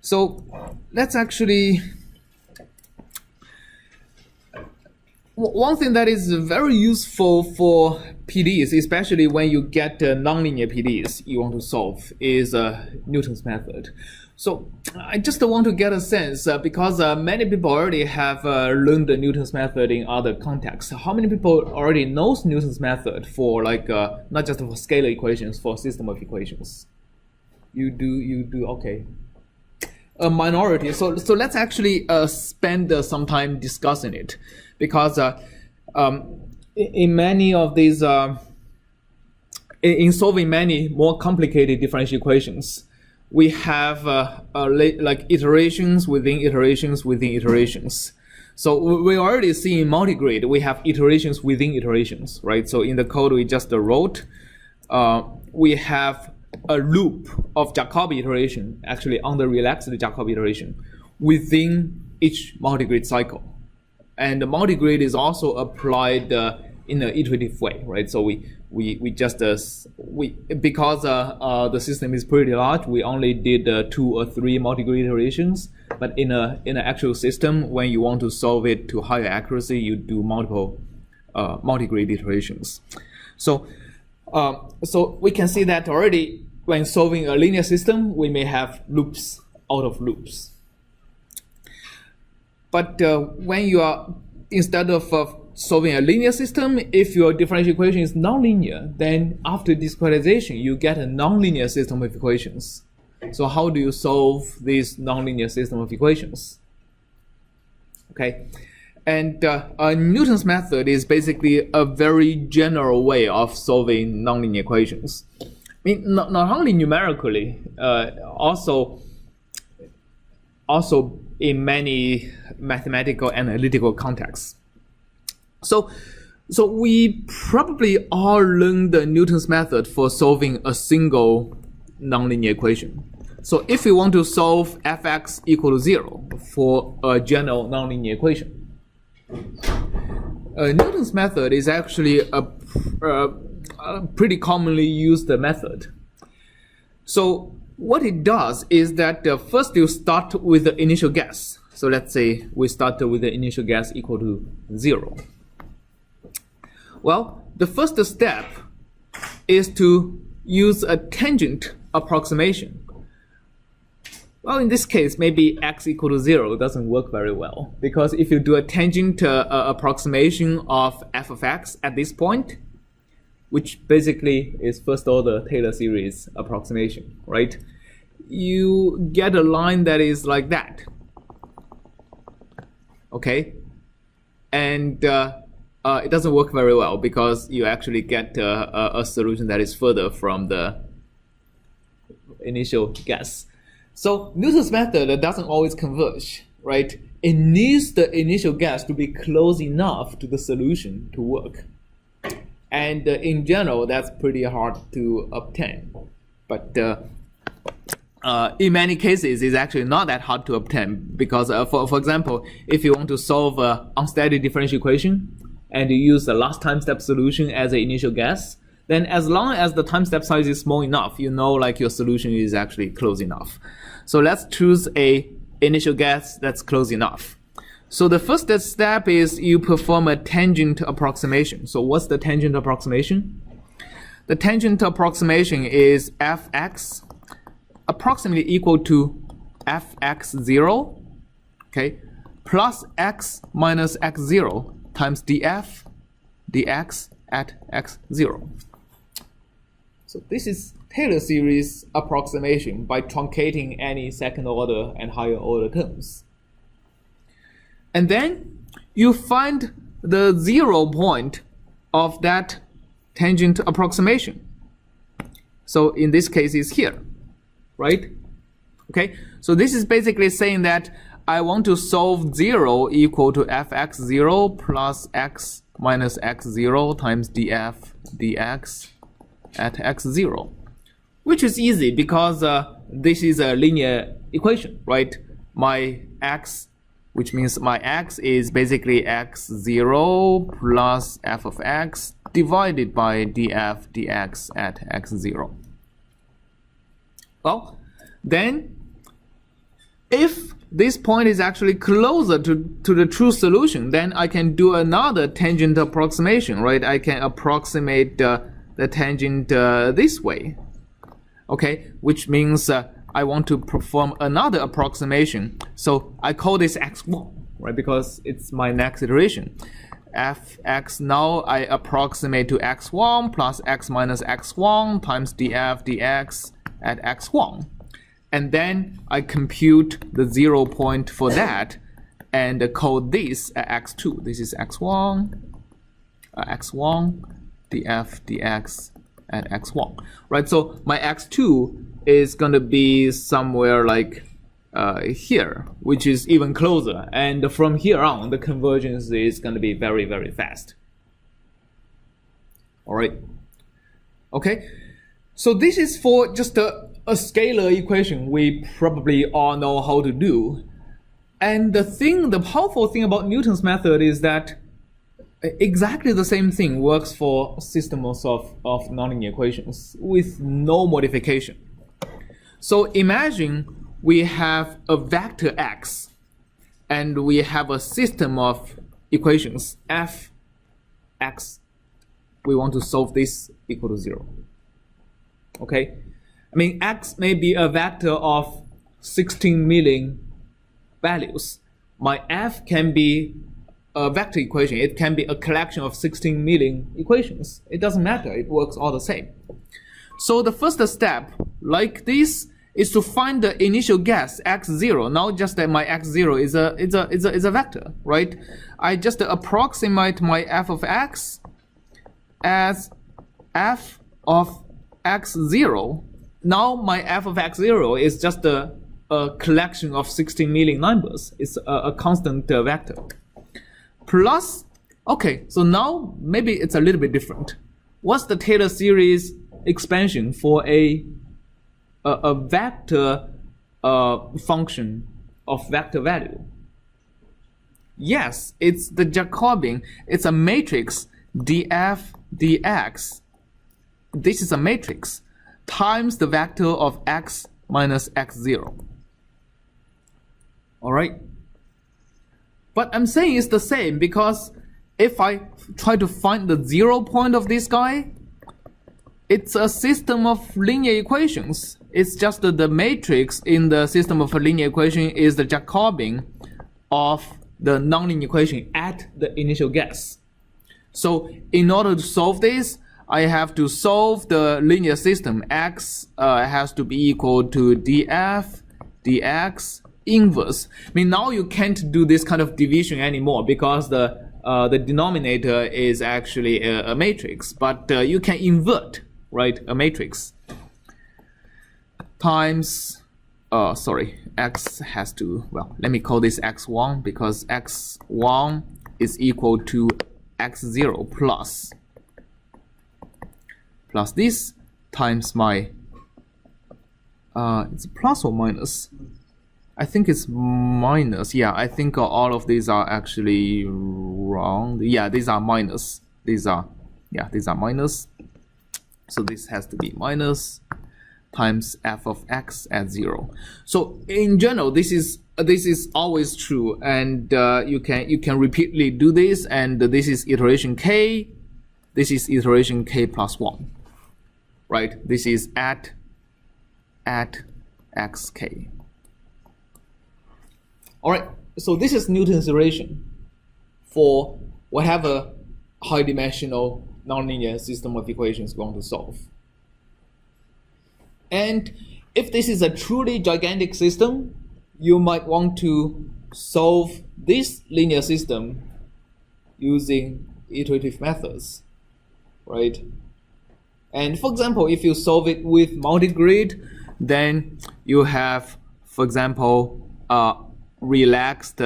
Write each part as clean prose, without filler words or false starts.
So let's actually, one thing that is very useful for PDEs, especially when you get nonlinear PDEs you want to solve, is Newton's method. So I just want to get a sense, because many people already have learned the Newton's method in other contexts. How many people already knows Newton's method for not just for scalar equations, for system of equations? You do, okay. A minority. So let's actually spend some time discussing it, because in many of these, in solving many more complicated differential equations, we have like iterations within iterations within iterations. So we already see in multigrid we have iterations within iterations, right? So in the code we just wrote, we have a loop of Jacobi iteration, actually on the relaxed Jacobi iteration, within each multigrid cycle. And the multigrid is also applied in an iterative way, right? So we just because the system is pretty large, we only did 2 or 3 multigrid iterations. But in an actual system, when you want to solve it to higher accuracy, you do multiple multigrid iterations. So we can see that already when solving a linear system, we may have loops out of loops. But when you are, instead of solving a linear system, if your differential equation is nonlinear, then after discretization, you get a nonlinear system of equations. So how do you solve this nonlinear system of equations? Okay, and Newton's method is basically a very general way of solving nonlinear equations. I mean, not only numerically, also in many mathematical analytical contexts. So we probably all learned the Newton's method for solving a single nonlinear equation. So if we want to solve fx equal to 0 for a general nonlinear equation, Newton's method is actually a pretty commonly used method. So what it does is that first you start with the initial guess. So let's say we start with the initial guess equal to 0. Well, the first step is to use a tangent approximation. Well, in this case, maybe x equal to 0 doesn't work very well, because if you do a tangent approximation of f of x at this point, which basically is first order Taylor series approximation, right? You get a line that is like that. Okay, and it doesn't work very well because you actually get a solution that is further from the initial guess. So Newton's method doesn't always converge, right? It needs the initial guess to be close enough to the solution to work. And in general, that's pretty hard to obtain. But in many cases, it's actually not that hard to obtain, because for example, if you want to solve an unsteady differential equation and you use the last time step solution as an initial guess, then as long as the time step size is small enough, you know like your solution is actually close enough. So let's choose a initial guess that's close enough. So the first step is you perform a tangent approximation. So what's the tangent approximation? The tangent approximation is fx approximately equal to fx0, okay, plus x minus x0 times df dx at x0. So this is Taylor series approximation by truncating any second order and higher order terms. And then you find the 0 point of that tangent approximation. So in this case, it's here, right? Okay, so this is basically saying that I want to solve 0 equal to fx0 plus x minus x0 times df dx at x0, which is easy because this is a linear equation, right? My x, which means my x is basically x0 plus f of x divided by df dx at x0. Well, then if this point is actually closer to the true solution, then I can do another tangent approximation, right? I can approximate the tangent this way, okay? Which means I want to perform another approximation. So I call this x1, right? Because it's my next iteration. Fx, now I approximate to x1 plus x minus x1 times df dx at x1. And then I compute the 0 point for that and code this at x2. This is x1, x1, df dx at x1, right? So my x2 is going to be somewhere like here, which is even closer. And from here on, the convergence is going to be very, very fast. All right. Okay. So this is for just a scalar equation we probably all know how to do. And the powerful thing about Newton's method is that exactly the same thing works for systems of nonlinear equations with no modification. So imagine we have a vector x and we have a system of equations f x. We want to solve this equal to 0. Okay? I mean, x may be a vector of 16 million values. My f can be a vector equation. It can be a collection of 16 million equations. It doesn't matter. It works all the same. So the first step, like this, is to find the initial guess x0. Now just that my x0 is a vector, right? I just approximate my f of x as f of x0. Now my f of x0 is just a collection of 16 million numbers. It's a constant vector. Plus, okay, so now maybe it's a little bit different. What's the Taylor series expansion for a vector function of vector value? Yes, it's the Jacobian. It's a matrix df dx. This is a matrix times the vector of x minus x0. All right. But I'm saying it's the same because if I try to find the 0 point of this guy, it's a system of linear equations. It's just the matrix in the system of a linear equation is the Jacobian of the nonlinear equation at the initial guess. So in order to solve this, I have to solve the linear system. X has to be equal to df dx inverse. I mean, now you can't do this kind of division anymore because the denominator is actually a matrix, but you can invert, right, a matrix times x has to, well, let me call this x1 because x1 is equal to x0 plus this times my it's plus or minus? I think it's minus. Yeah, I think all of these are actually wrong. Yeah, these are minus. These are minus. So this has to be minus times f of x at 0. So in general, this is always true, and you can repeatedly do this. And this is iteration k. This is iteration k plus 1. Right? This is at xk. All right, so this is Newton's iteration for whatever high-dimensional nonlinear system of equations we want to solve. And if this is a truly gigantic system, you might want to solve this linear system using iterative methods, right? And for example, if you solve it with multigrid, then you have, for example, relaxed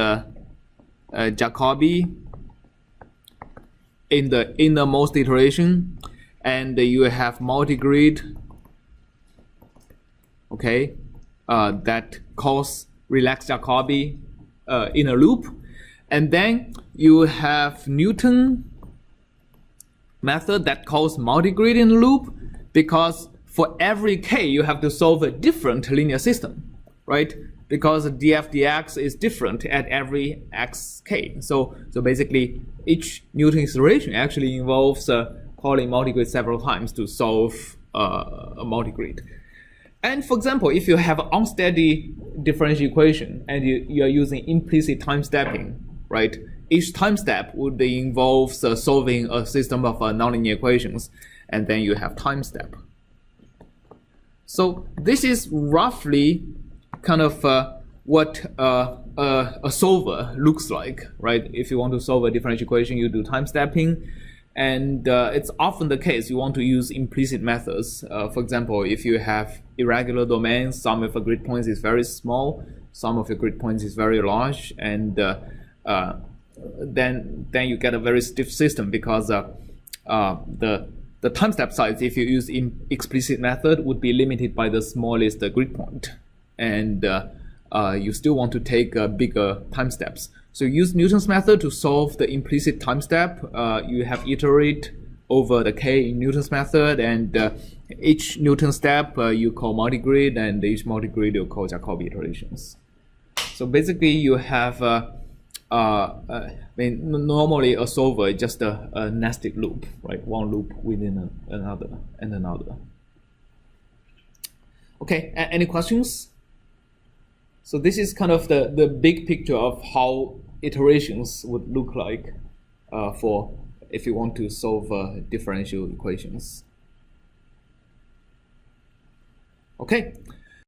Jacobi in the innermost iteration, and you have multigrid, okay, that calls relaxed Jacobi in a loop, and then you have Newton method that calls multigrid in a loop, because for every k you have to solve a different linear system, right? because df dx is different at every xk. So basically, each Newton iteration actually involves calling multigrid several times to solve a multigrid. And for example, if you have an unsteady differential equation and you are using implicit time stepping, right? Each time step would involve solving a system of nonlinear equations, and then you have time step. So this is roughly kind of what a solver looks like, right? If you want to solve a differential equation, you do time stepping. And it's often the case you want to use implicit methods. For example, if you have irregular domains, some of the grid points is very small, some of the grid points is very large, and then you get a very stiff system, because the time step size, if you use explicit method, would be limited by the smallest grid point, and you still want to take bigger time steps. So use Newton's method to solve the implicit time step. You have iterate over the k in Newton's method, and each Newton step you call multigrid, and each multigrid you call Jacobi iterations. So basically, you have normally a solver is just a nested loop, right? One loop within another and another. Okay, any questions? So this is kind of the big picture of how iterations would look like for if you want to solve differential equations. Okay.